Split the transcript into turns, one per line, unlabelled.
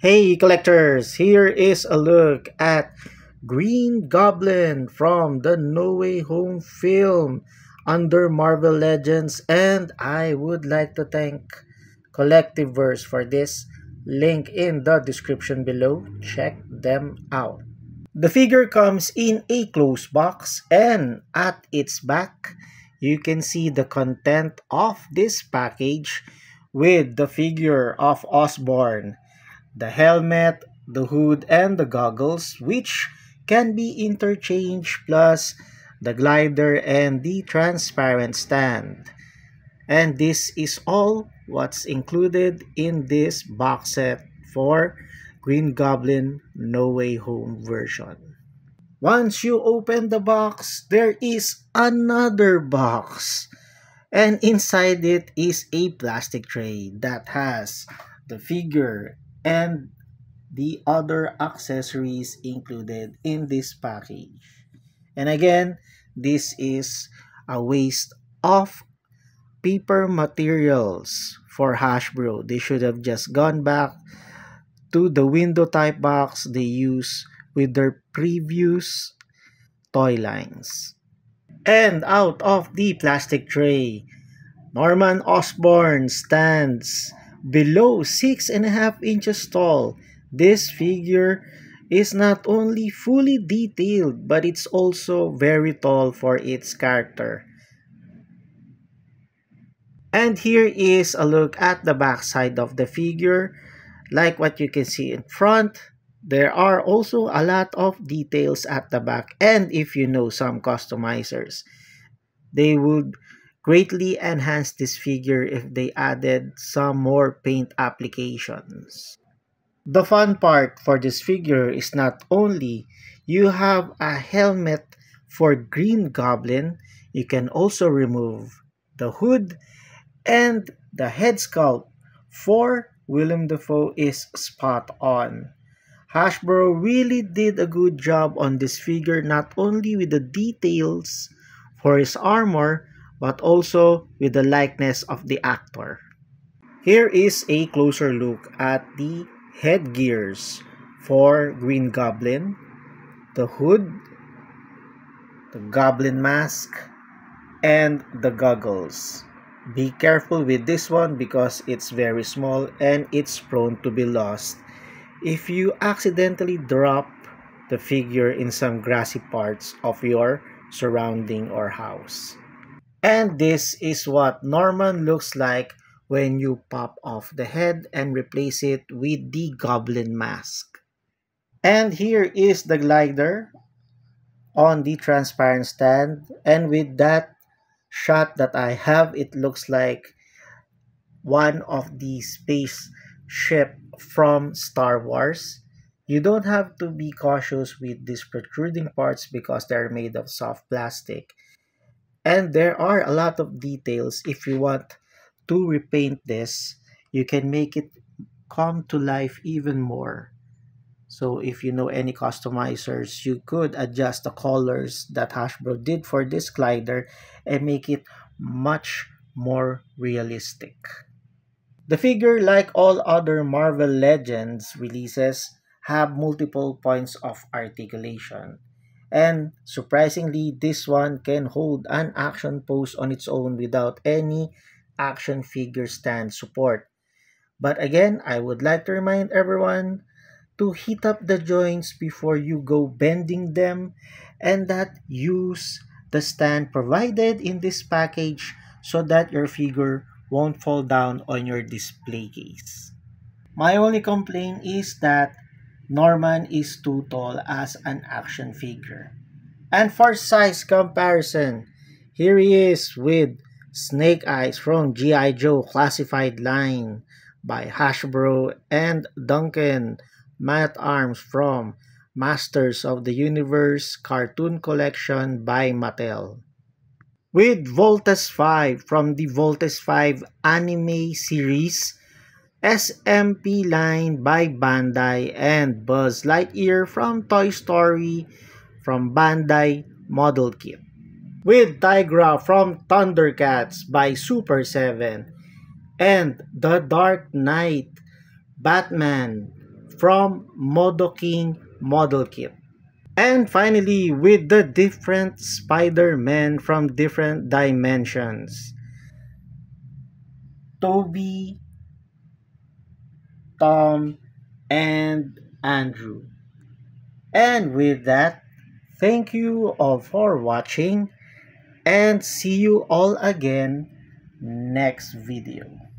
Hey collectors, here is a look at Green Goblin from the No Way Home film under Marvel Legends, and I would like to thank Collectiveverse for this. Link in the description below. Check them out. The figure comes in a closed box, and at its back you can see the content of this package with the figure of Osborn, the helmet, the hood, and the goggles, which can be interchanged, plus the glider and the transparent stand. And this is all what's included in this box set for Green Goblin No Way Home version. Once you open the box, there is another box. And inside it is a plastic tray that has the figure and the other accessories included in this package. And again, this is a waste of paper materials for Hasbro. They should have just gone back to the window type box they use with their previous toy lines. And out of the plastic tray, Norman Osborn stands below 6.5 inches tall. This figure is not only fully detailed, but it's also very tall for its character. And here is a look at the back side of the figure. Like what you can see in front, there are also a lot of details at the back. And if you know some customizers, they would greatly enhance this figure if they added some more paint applications. The fun part for this figure is not only you have a helmet for Green Goblin, you can also remove the hood, and the head sculpt for Willem Dafoe is spot on. Hasbro really did a good job on this figure, not only with the details for his armor, but also with the likeness of the actor. Here is a closer look at the headgears for Green Goblin, the hood, the goblin mask, and the goggles. Be careful with this one because it's very small and it's prone to be lost if you accidentally drop the figure in some grassy parts of your surrounding or house. And this is what Norman looks like when you pop off the head and replace it with the goblin mask. And here is the glider on the transparent stand, and with that shot that I have, it looks like one of the spaceship from Star Wars. You don't have to be cautious with these protruding parts because they're made of soft plastic. And there are a lot of details. If you want to repaint this, you can make it come to life even more. So if you know any customizers, you could adjust the colors that Hasbro did for this glider and make it much more realistic. The figure, like all other Marvel Legends releases, have multiple points of articulation. And surprisingly, this one can hold an action pose on its own without any action figure stand support. But again, I would like to remind everyone to heat up the joints before you go bending them, and that use the stand provided in this package so that your figure won't fall down on your display case. My only complaint is that Norman is too tall as an action figure. And for size comparison, here he is with Snake Eyes from G.I. Joe Classified line by Hasbro, and Duncan Man at Arms from Masters of the Universe Cartoon Collection by Mattel. With Voltes 5 from the Voltes 5 anime series, SMP line by Bandai, and Buzz Lightyear from Toy Story from Bandai Model Kit. With Tigra from Thundercats by Super 7, and The Dark Knight Batman from ModoKing Model Kit. And finally, with the different Spider-Man from different dimensions. Toby, Tom, and Andrew. And with that, thank you all for watching and see you all again next video.